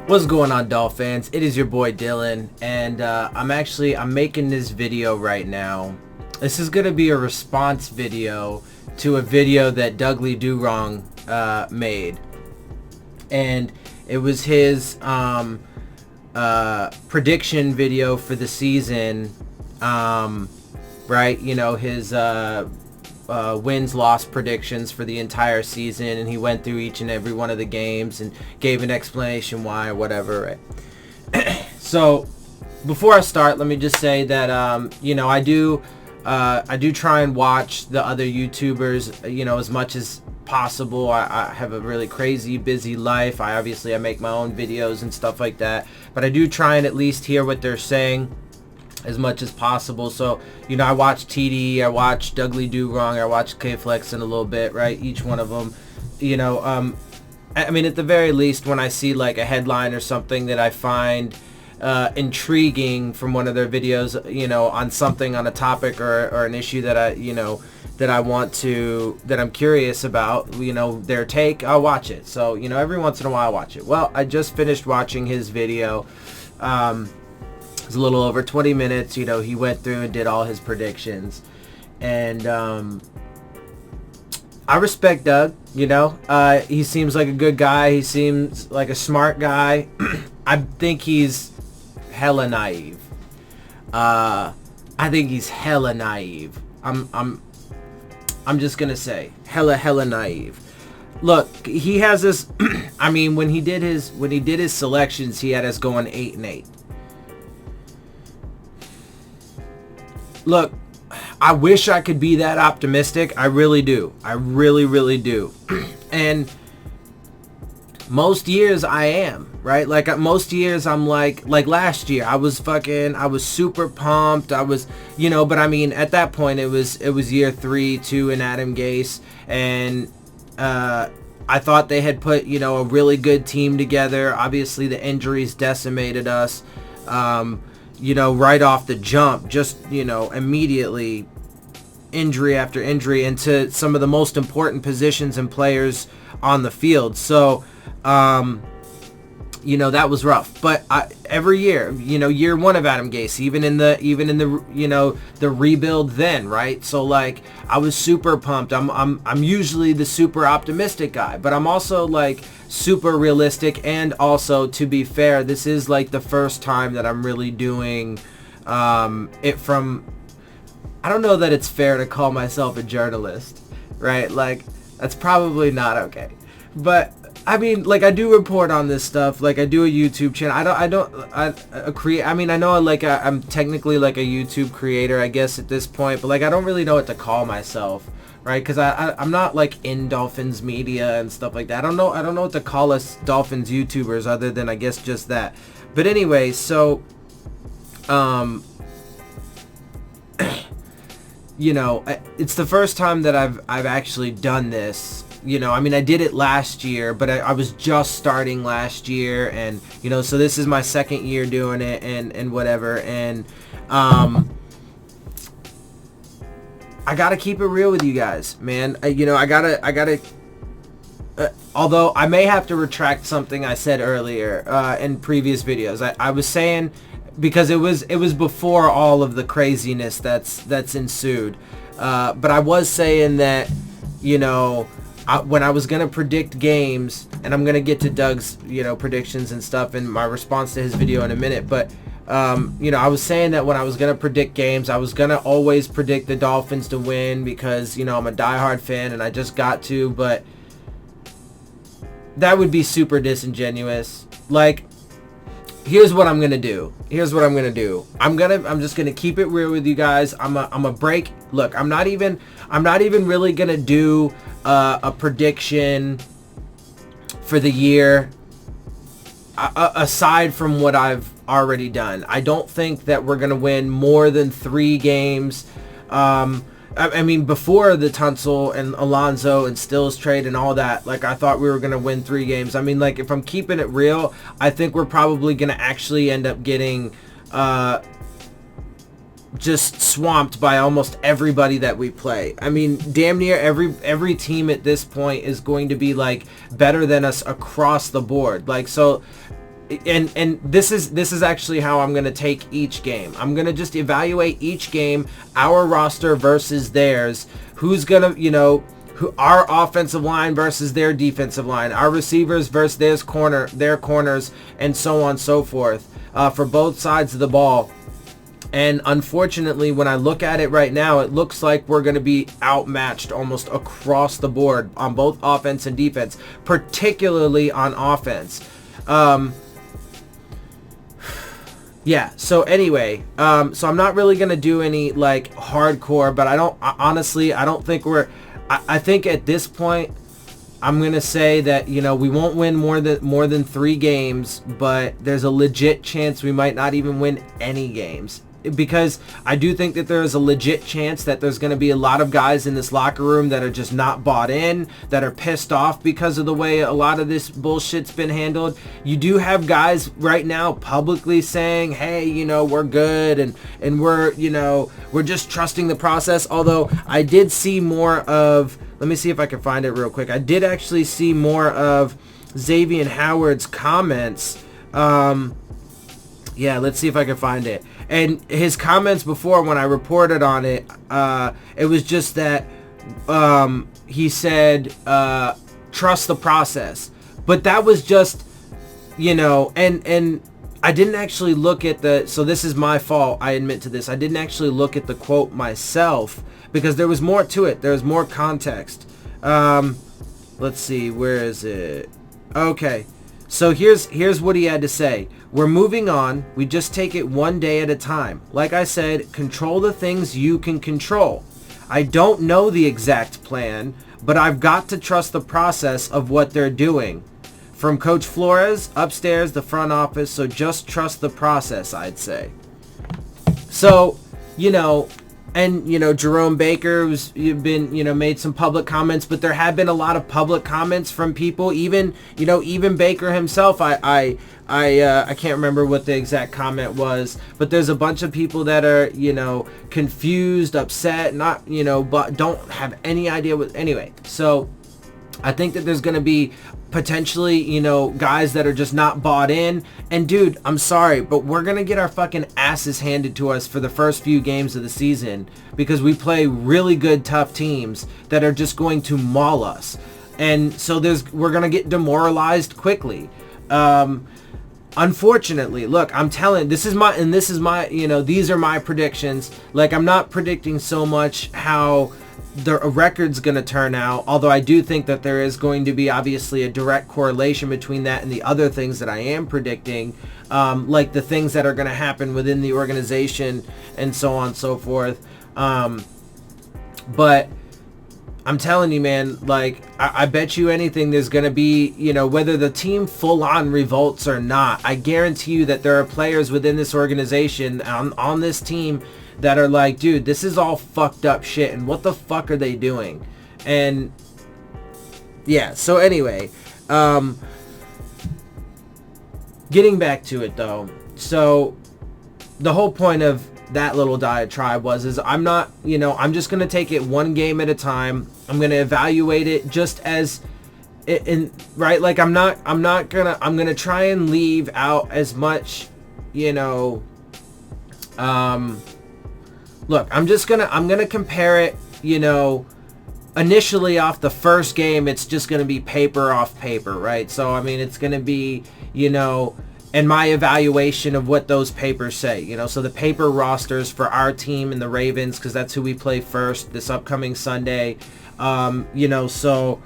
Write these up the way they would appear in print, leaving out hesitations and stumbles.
What's going on, Dolphins? It is your boy Dillon, and I'm making this video right now. This is gonna be a response video to a video that Douglie-Do-Wrong made, and it was his prediction video for the season. Right? You know, his wins-loss predictions for the entire season, and he went through each and every one of the games and gave an explanation why or whatever, right? So before I start, let me just say that you know, I do try and watch the other YouTubers, you know, as much as possible. I have a really crazy busy life. I make my own videos and stuff like that, but I do try and at least hear what they're saying as much as possible. So, you know, I watch TD, I watch Douglie-Do-Wrong, I watch K-Flex in a little bit, right? Each one of them, you know, I mean, at the very least, when I see like a headline or something that I find intriguing from one of their videos, you know, on something, on a topic or an issue that I'm curious about, you know, their take, I'll watch it. So, you know, every once in a while I watch it. Well, I just finished watching his video. It was a little over 20 minutes. You know, he went through and did all his predictions, and I respect Doug. You know, he seems like a good guy. He seems like a smart guy. I think he's hella naive. I think he's hella naive. I'm just gonna say hella naive. Look, he has this. I mean, when he did his selections, he had us going 8-8. Look, I wish I could be that optimistic. I really do. I really do. And most years I am, right? Like most years I'm like last year I was super pumped. I was, you know, but I mean at that point it was year 3-2 in Adam Gase, and I thought they had put, you know, a really good team together. Obviously the injuries decimated us. You know, right off the jump, just, you know, immediately injury after injury into some of the most important positions and players on the field. So, you know, that was rough. But every year, you know, year one of Adam Gase, even in the you know, the rebuild then, right? So like I was super pumped. I'm usually the super optimistic guy, but I'm also like super realistic. And also, to be fair, this is like the first time that I'm really doing it from, I don't know that it's fair to call myself a journalist, right? Like that's probably not okay, but I mean, like, I do report on this stuff. Like, I do a YouTube channel. I mean, I know, like, I'm technically like a YouTube creator, I guess, at this point, but like, I don't really know what to call myself, right? Because I'm not like in Dolphins media and stuff like that. I don't know what to call us Dolphins YouTubers other than, I guess, just that. But anyway, so you know, it's the first time that I've actually done this. You know, I mean, I did it last year, but I was just starting last year, and, you know, so this is my second year doing it, and whatever, and I gotta keep it real with you guys, man. You know, I gotta although I may have to retract something I said earlier in previous videos. I was saying, because it was before all of the craziness that's ensued, but I was saying that, you know, when I was going to predict games, and I'm going to get to Doug's, you know, predictions and stuff and my response to his video in a minute, but, you know, I was saying that when I was going to predict games, I was going to always predict the Dolphins to win because, you know, I'm a diehard fan and I just got to, but that would be super disingenuous. Like, here's what I'm going to do. I'm just going to keep it real with you guys. I'm a break. Look, I'm not even really going to do a prediction for the year aside from what I've already done. I don't think that we're going to win more than 3 games. I mean, before the Tunsil and Alonzo and Stills trade and all that, like, I thought we were going to win 3 games. I mean, like, if I'm keeping it real, I think we're probably going to actually end up getting just swamped by almost everybody that we play. I mean, damn near every team at this point is going to be like better than us across the board. Like, so and this is actually how I'm going to take each game. I'm going to just evaluate each game, our roster versus theirs. Who's going to, our offensive line versus their defensive line, our receivers versus their corners, and so on and so forth, for both sides of the ball. And unfortunately, when I look at it right now, it looks like we're going to be outmatched almost across the board on both offense and defense, particularly on offense. Yeah, so anyway, so I'm not really going to do any like hardcore, but I don't think I think at this point, I'm going to say that, we won't win more than 3 games, but there's a legit chance we might not even win any games. Because I do think that there is a legit chance that there's going to be a lot of guys in this locker room that are just not bought in, that are pissed off because of the way a lot of this bullshit's been handled. You do have guys right now publicly saying, hey, we're good and we're just trusting the process. Although I did see more of, let me see if I can find it real quick. I did actually see more of Xavier Howard's comments. Yeah, let's see if I can find it. And his comments before, when I reported on it, it was just that he said, trust the process. But that was just, and I didn't actually look at so this is my fault, I admit to this. I didn't actually look at the quote myself because there was more to it. There was more context. Let's see, where is it? Okay. So here's what he had to say. We're moving on. We just take it one day at a time. Like I said, control the things you can control. I don't know the exact plan, but I've got to trust the process of what they're doing. From Coach Flores, upstairs, the front office, so just trust the process, I'd say. So, and, Jerome Baker was made some public comments, but there have been a lot of public comments from people, even Baker himself. I can't remember what the exact comment was, but there's a bunch of people that are, confused, upset, not, but don't have any idea anyway. So I think that there's going to be potentially, guys that are just not bought in. And dude, I'm sorry, but we're going to get our fucking asses handed to us for the first few games of the season because we play really good, tough teams that are just going to maul us. And so we're going to get demoralized quickly. Unfortunately, look, I'm telling, these are my predictions. Like, I'm not predicting so much how the record's going to turn out, although I do think that there is going to be obviously a direct correlation between that and the other things that I am predicting, like the things that are going to happen within the organization and so on and so forth. But I'm telling you, man, like, I bet you anything there's going to be, whether the team full-on revolts or not, I guarantee you that there are players within this organization on this team that are like, dude, this is all fucked up shit, and what the fuck are they doing? And yeah, so anyway, getting back to it though, so the whole point of that little diatribe is I'm not, I'm just going to take it one game at a time. I'm going to evaluate it just as right? Like, I'm going to try and leave out as much, look, I'm going to compare it, initially off the first game, it's just going to be paper off paper, right? So, I mean, it's going to be, and my evaluation of what those papers say, so the paper rosters for our team and the Ravens, because that's who we play first this upcoming Sunday, so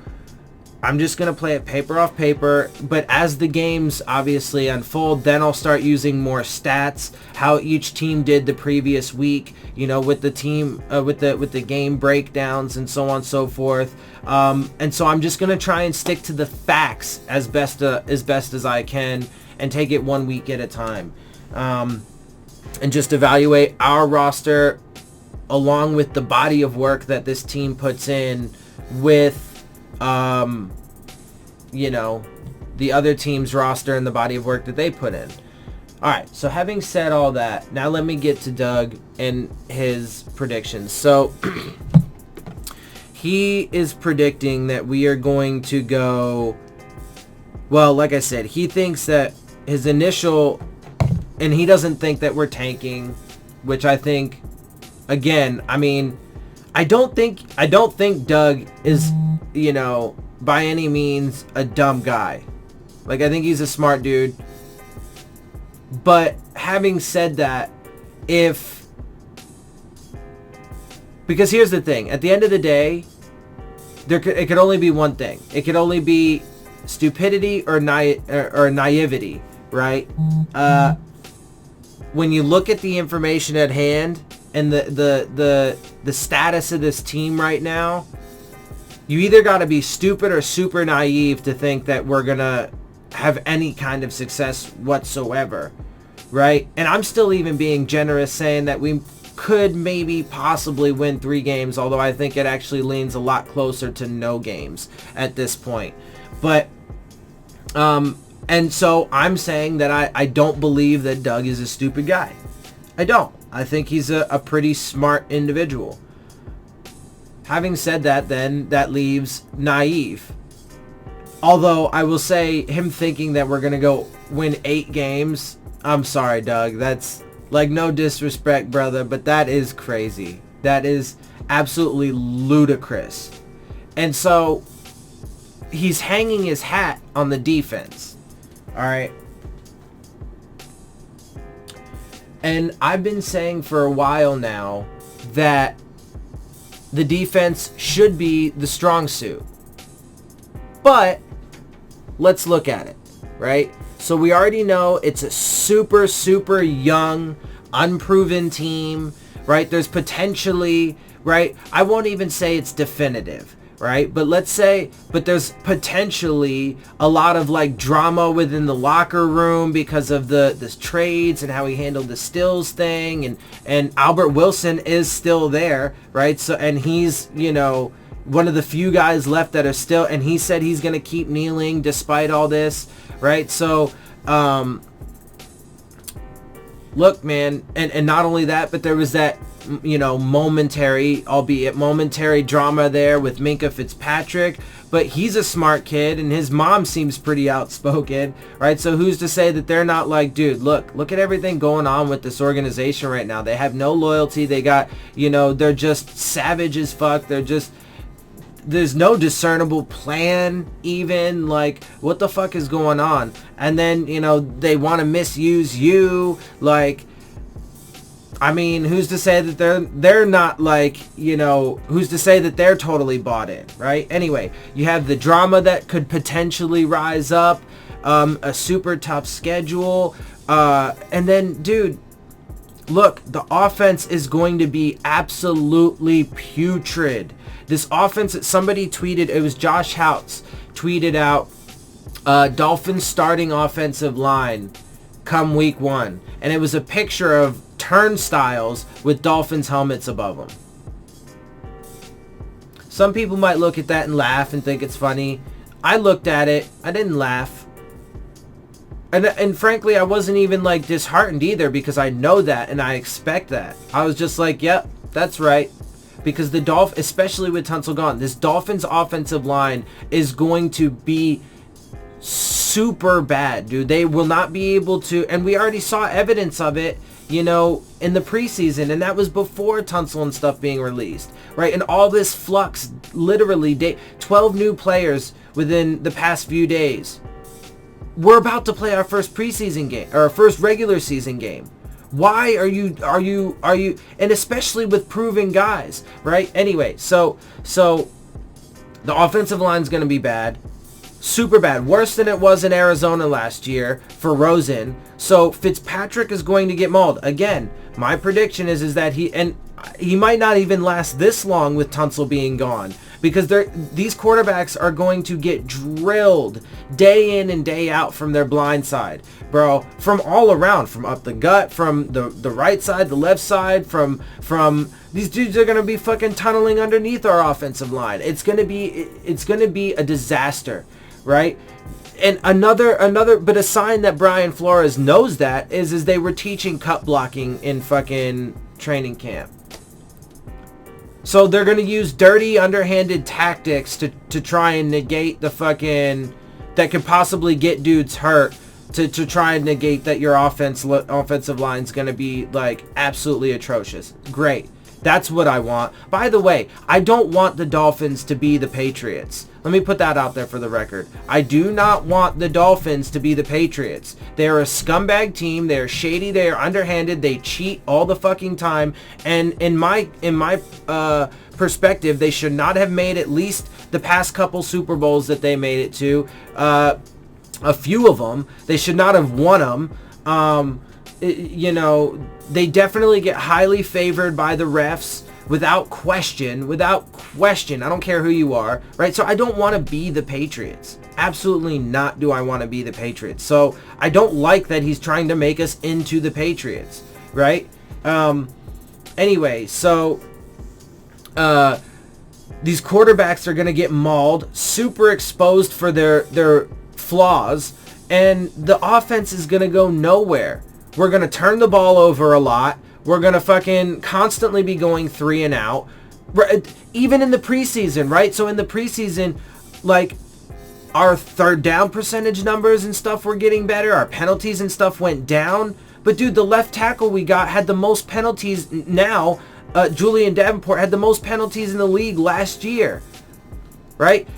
I'm just going to play it paper off paper, but as the games obviously unfold, then I'll start using more stats, how each team did the previous week, with the team, with the game breakdowns and so on and so forth. And so I'm just going to try and stick to the facts as best as I can and take it 1 week at a time. And just evaluate our roster along with the body of work that this team puts in with the other team's roster and the body of work that they put in. Alright, so having said all that, now let me get to Doug and his predictions. So, he is predicting that we are going to go, well, like I said, he thinks that his initial, and he doesn't think that we're tanking, which I think, again, I mean, I don't think Doug is, you know, by any means a dumb guy. Like, I think he's a smart dude. But having said that, because here's the thing, at the end of the day, it could only be one thing. It could only be stupidity or naivety, right? When you look at the information at hand and the status of this team right now, you either got to be stupid or super naive to think that we're gonna have any kind of success whatsoever, right? And I'm still even being generous saying that we could maybe possibly win 3 games, although I think it actually leans a lot closer to no games at this point. But and so I'm saying that I don't believe that Doug is a stupid guy. I don't. I think he's a pretty smart individual. Having said that, then that leaves naive. Although I will say him thinking that we're going to go win 8 games, I'm sorry, Doug. That's, like, no disrespect, brother, but that is crazy. That is absolutely ludicrous. And so he's hanging his hat on the defense. All right. And I've been saying for a while now that the defense should be the strong suit. But let's look at it, right? So we already know it's a super, super young, unproven team, right? There's potentially, right? I won't even say it's definitive, right? But there's potentially a lot of like drama within the locker room because of the trades and how he handled the Stills thing, and Albert Wilson is still there, right? So, and he's, you know, one of the few guys left that are still, and he said he's going to keep kneeling despite all this, right? So, look, man, and not only that, but there was that, you know, albeit momentary drama there with Minkah Fitzpatrick, but he's a smart kid and his mom seems pretty outspoken, right? So who's to say that they're not like, dude, look at everything going on with this organization right now. They have no loyalty. They got, you know, they're just savage as fuck. There's no discernible plan even, like, what the fuck is going on? And then, you know, they want to misuse you, like, I mean, who's to say that they're not, like, you know, who's to say that they're totally bought in, right? Anyway, you have the drama that could potentially rise up, a super tough schedule, and then, dude, look, the offense is going to be absolutely putrid. This offense that somebody tweeted, it was Josh Houts, tweeted out, Dolphins starting offensive line come week 1. And it was a picture of turnstiles with Dolphins helmets above them. Some people might look at that and laugh and think it's funny. I looked at it. I didn't laugh. And frankly, I wasn't even like disheartened either, because I know that and I expect that. I was just like, yep, that's right. Because the Dolphins, especially with Tunsil gone, this Dolphins offensive line is going to be super bad, dude. They will not be able to, and we already saw evidence of it, you know, in the preseason, and that was before Tunsil and stuff being released, right? And all this flux, literally, 12 new players within the past few days. We're about to play our first preseason game, or our first regular season game. Why are you, and especially with proven guys, right? Anyway, so the offensive line is going to be bad, super bad, worse than it was in Arizona last year for Rosen. So Fitzpatrick is going to get mauled. Again, my prediction is that he might not even last this long with Tunsil being gone, because these quarterbacks are going to get drilled day in and day out from their blind side, bro, from all around, from up the gut, from the right side, the left side, from these dudes are going to be fucking tunneling underneath our offensive line. It's going to be a disaster, right? And another but a sign that Brian Flores knows that is they were teaching cut blocking in fucking training camp. So they're going to use dirty, underhanded tactics to try and negate the fucking, that could possibly get dudes hurt, to try and negate that your offensive line is going to be like absolutely atrocious. Great. That's what I want. By the way, I don't want the Dolphins to be the Patriots. Let me put that out there for the record. I do not want the Dolphins to be the Patriots. They're a scumbag team. They're shady. They are underhanded. They cheat all the fucking time. And in my perspective, they should not have made at least the past couple Super Bowls that they made it to. A few of them. They should not have won them. They definitely get highly favored by the refs without question. I don't care who you are, right? So I don't want to be the Patriots. Absolutely not do I want to be the Patriots. So I don't like that he's trying to make us into the Patriots, right? Anyway, so these quarterbacks are going to get mauled, super exposed for their flaws, and the offense is going to go nowhere. We're going to turn the ball over a lot. We're going to fucking constantly be going 3 and out. Even in the preseason, right? So in the preseason, like, our third down percentage numbers and stuff were getting better. Our penalties and stuff went down. But, dude, the left tackle we got had the most penalties now. Julian Davenport had the most penalties in the league last year. Right?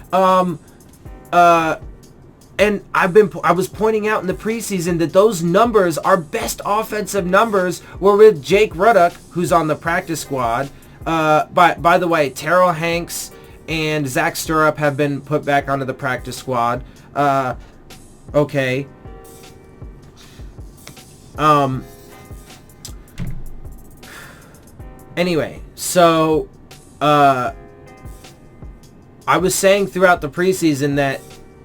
And I was pointing out in the preseason that those numbers, our best offensive numbers, were with Jake Ruddock, who's on the practice squad. By the way, Terrell Hanks and Zach Stirrup have been put back onto the practice squad. Okay. Anyway, so I was saying throughout the preseason that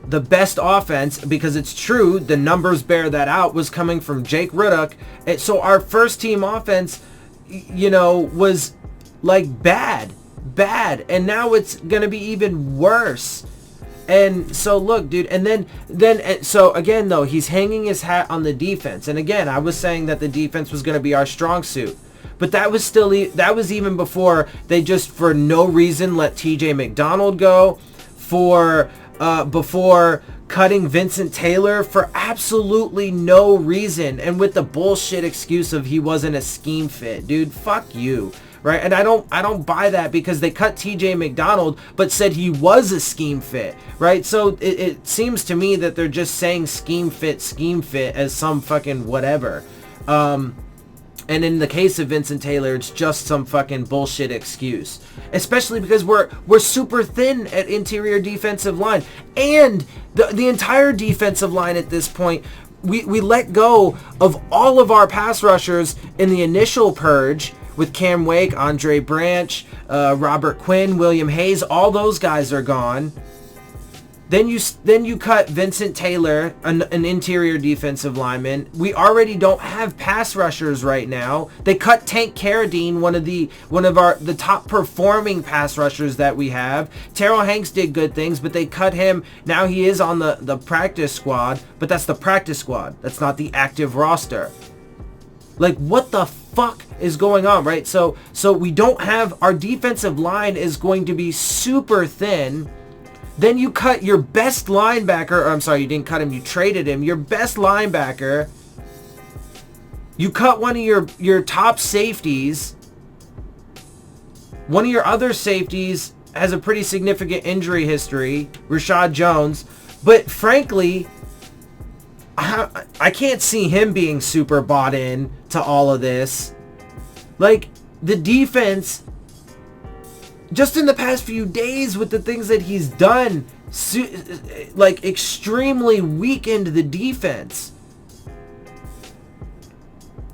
the best offense, because it's true, the numbers bear that out, was coming from Jake Ruddock. So our first team offense, was like bad. And now it's going to be even worse. And so look, dude, and then so again, though, he's hanging his hat on the defense. And again, I was saying that the defense was going to be our strong suit. But that was even before they just for no reason let TJ McDonald go, before cutting Vincent Taylor for absolutely no reason, and with the bullshit excuse of he wasn't a scheme fit. Dude, fuck you, right? And I don't buy that, because they cut TJ McDonald but said he was a scheme fit, right? So it seems to me that they're just saying scheme fit as some fucking whatever. And in the case of Vincent Taylor, it's just some fucking bullshit excuse. Especially because we're super thin at interior defensive line. And the entire defensive line at this point, we let go of all of our pass rushers in the initial purge with Cam Wake, Andre Branch, Robert Quinn, William Hayes. All those guys are gone. Then you cut Vincent Taylor, an interior defensive lineman. We already don't have pass rushers right now. They cut Tank Carradine, one of the top performing pass rushers that we have. Terrell Hanks did good things, but they cut him. Now he is on the practice squad, but that's the practice squad. That's not the active roster. Like, what the fuck is going on, right? So we don't have, our defensive line is going to be super thin. Then you cut your best linebacker, or I'm sorry, you didn't cut him, you traded him, your best linebacker. You cut one of your top safeties. One of your other safeties has a pretty significant injury history, Rashad Jones. But frankly, I can't see him being super bought in to all of this. Like, the defense, just in the past few days with the things that he's done, like, extremely weakened the defense.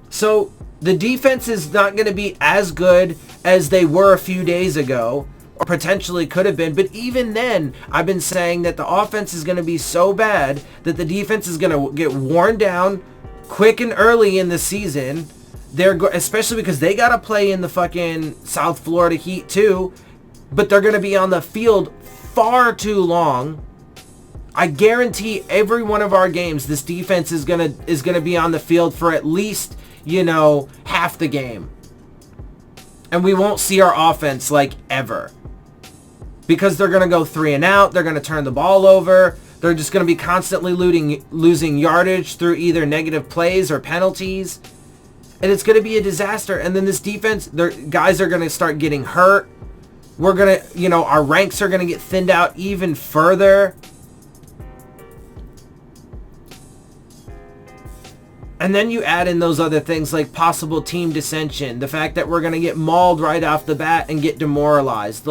So the defense is not going to be as good as they were a few days ago, or potentially could have been. But even then, I've been saying that the offense is going to be so bad that the defense is going to get worn down quick and early in the season. Especially because they got to play in the fucking South Florida heat too. But they're going to be on the field far too long. I guarantee every one of our games, this defense is gonna be on the field for at least, half the game. And we won't see our offense, like, ever. Because they're going to go 3 and out. They're going to turn the ball over. They're just going to be constantly losing yardage through either negative plays or penalties. And it's going to be a disaster. And then this defense, guys are going to start getting hurt. We're going to, our ranks are going to get thinned out even further. And then you add in those other things like possible team dissension, the fact that we're going to get mauled right off the bat and get demoralized.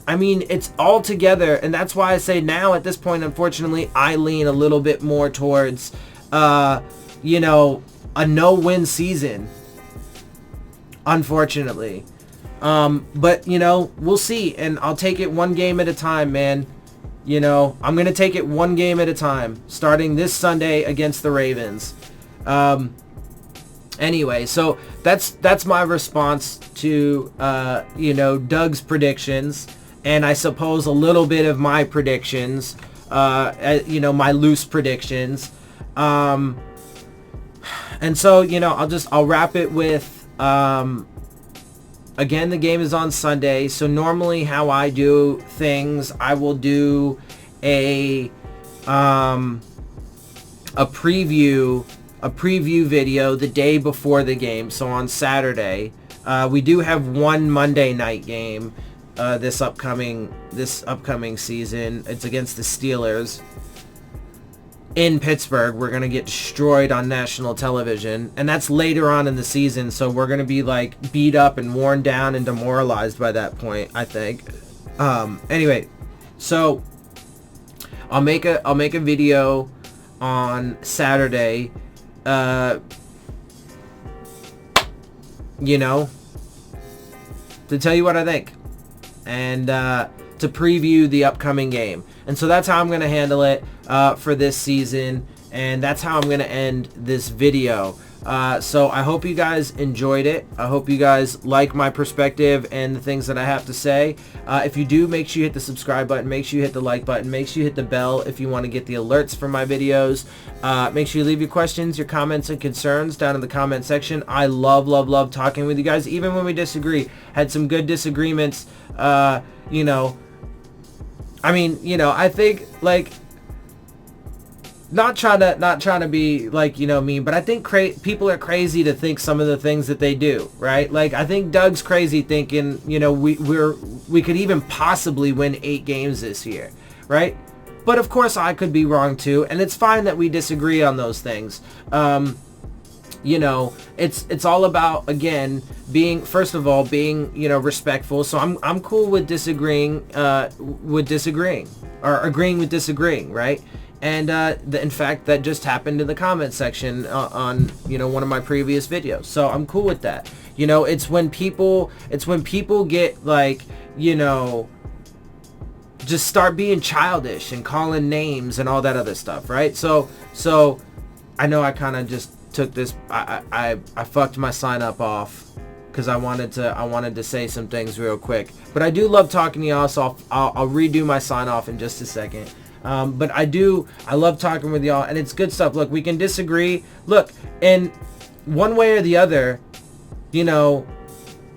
It's all together, and that's why I say now at this point, unfortunately, I lean a little bit more towards, a no-win season, unfortunately. But, we'll see, and I'll take it one game at a time, man. I'm going to take it one game at a time, starting this Sunday against the Ravens. Anyway, so that's my response to, Doug's predictions, and I suppose a little bit of my predictions, my loose predictions. And so, I'll wrap it with, again, the game is on Sunday. So normally how I do things, I will do a preview video the day before the game. So on Saturday, we do have one Monday night game this upcoming season. It's against the Steelers in Pittsburgh. We're gonna get destroyed on national television, and that's later on in the season. So we're gonna be beat up and worn down and demoralized by that point, I think. Anyway, so I'll make a video on Saturday. To tell you what I think and to preview the upcoming game. And so that's how I'm going to handle it for this season, and that's how I'm going to end this video. So I hope you guys enjoyed it. I hope you guys like my perspective and the things that I have to say. If you do, make sure you hit the subscribe button. Make sure you hit the like button. Make sure you hit the bell if you want to get the alerts for my videos. Make sure you leave your questions, your comments, and concerns down in the comment section. I love talking with you guys, even when we disagree. Had some good disagreements. I think not trying to be mean, but I think people are crazy to think some of the things that they do, right? I think Doug's crazy thinking, we could even possibly win 8 games this year, right? But of course I could be wrong too, and it's fine that we disagree on those things. It's all about, again, being respectful. So I'm cool with disagreeing or agreeing with disagreeing, right? And in fact, that just happened in the comment section on one of my previous videos. So I'm cool with that. It's when people get just start being childish and calling names and all that other stuff, right? So I know I kind of just took this. I fucked my sign up off because I wanted to say some things real quick. But I do love talking to y'all, so I'll redo my sign off in just a second. But I love talking with y'all, and it's good stuff. Look, we can disagree. Look, in one way or the other,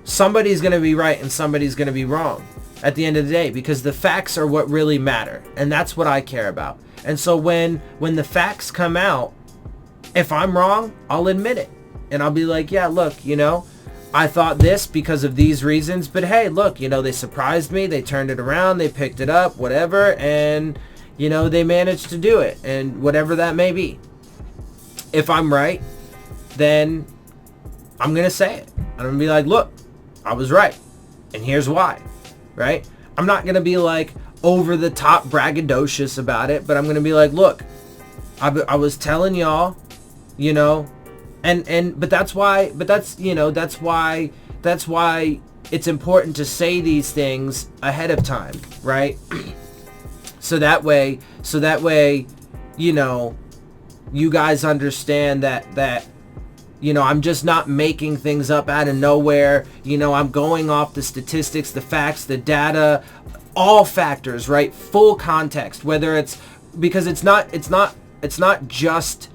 somebody's going to be right and somebody's going to be wrong at the end of the day, because the facts are what really matter, and that's what I care about. And so when the facts come out, if I'm wrong, I'll admit it, and I'll be like, yeah, look, I thought this because of these reasons, but hey, look, they surprised me, they turned it around, they picked it up, whatever, and they managed to do it, and whatever that may be. If I'm right, then I'm going to say it. I'm going to be like, look, I was right, and here's why, right? I'm not going to be over the top braggadocious about it, but I'm going to be like, look, I was telling y'all, but that's why it's important to say these things ahead of time, right? So that way, you guys understand that I'm just not making things up out of nowhere. I'm going off the statistics, the facts, the data, all factors, right? Full context, whether it's because it's not just,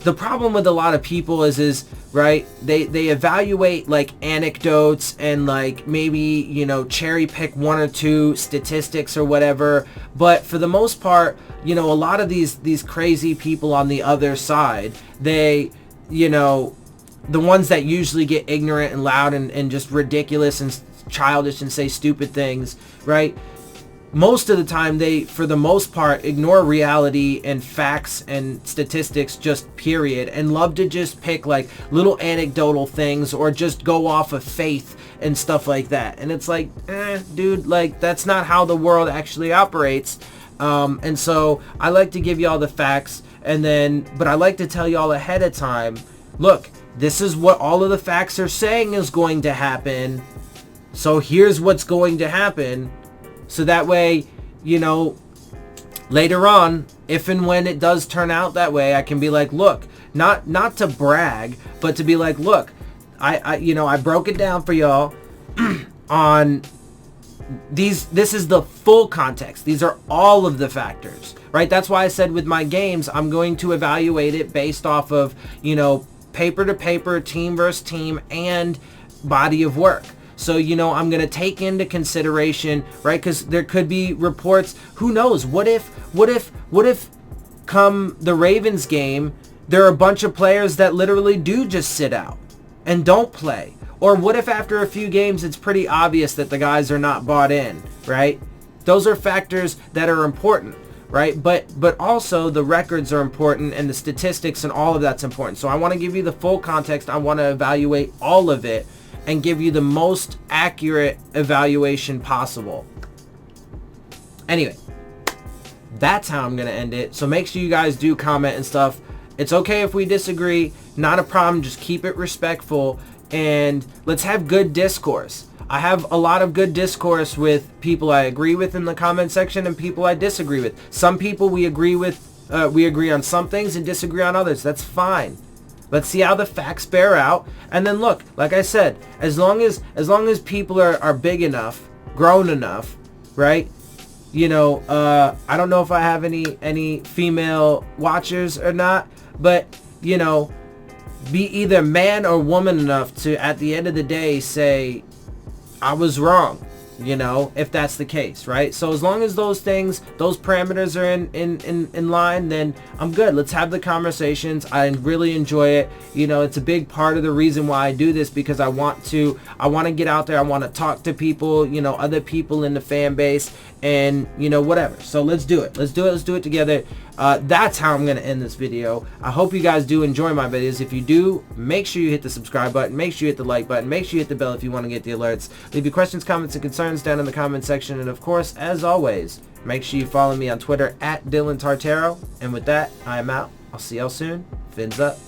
the problem with a lot of people is right, they evaluate like anecdotes and like maybe, you know, cherry pick one or two statistics or whatever, but for the most part, you know, a lot of these crazy people on the other side, they, you know, the ones that usually get ignorant and loud and just ridiculous and childish and say stupid things, right? Most of the time they, for the most part, ignore reality and facts and statistics, just period, and love to just pick like little anecdotal things or just go off of faith and stuff like that. And it's like, dude, like that's not how the world actually operates. And so I like to give y'all the facts, and then, but I like to tell y'all ahead of time, look, this is what all of the facts are saying is going to happen. So here's what's going to happen. So that way, you know, later on, if and when it does turn out that way, I can be like, look, not to brag, but to be like, look, I you know, I broke it down for y'all on these. This is the full context. These are all of the factors, right? That's why I said with my games, I'm going to evaluate it based off of, you know, paper to paper, team versus team, and body of work. So, you know, I'm going to take into consideration, right? Because there could be reports. Who knows? What if come the Ravens game, there are a bunch of players that literally do just sit out and don't play? Or what if after a few games, it's pretty obvious that the guys are not bought in, right? Those are factors that are important, right? But also the records are important, and the statistics and all of that's important. So I want to give you the full context. I want to evaluate all of it and give you the most accurate evaluation possible. Anyway, that's how I'm going to end it. So make sure you guys do comment and stuff. It's okay if we disagree. Not a problem. Just keep it respectful. And let's have good discourse. I have a lot of good discourse with people I agree with in the comment section and people I disagree with. Some people we agree with, we agree on some things and disagree on others. That's fine. Let's see how the facts bear out. And then look, like I said, as long as people are big enough, grown enough, right? You know, I don't know if I have any female watchers or not, but, you know, be either man or woman enough to, at the end of the day, say, I was wrong, you know, if that's the case, right? So as long as those things, those parameters are in line, then I'm good. Let's have the conversations. I really enjoy it. You know, it's a big part of the reason why I do this, because I want to get out there. I want to talk to people, you know, other people in the fan base, and, you know, whatever. So let's do it. Let's do it together. That's how I'm going to end this video. I hope you guys do enjoy my videos. If you do, make sure you hit the subscribe button. Make sure you hit the like button. Make sure you hit the bell if you want to get the alerts. Leave your questions, comments, and concerns down in the comment section. And of course, as always, make sure you follow me on Twitter at Dillon Tartaro. And with that, I am out. I'll see y'all soon. Fins up.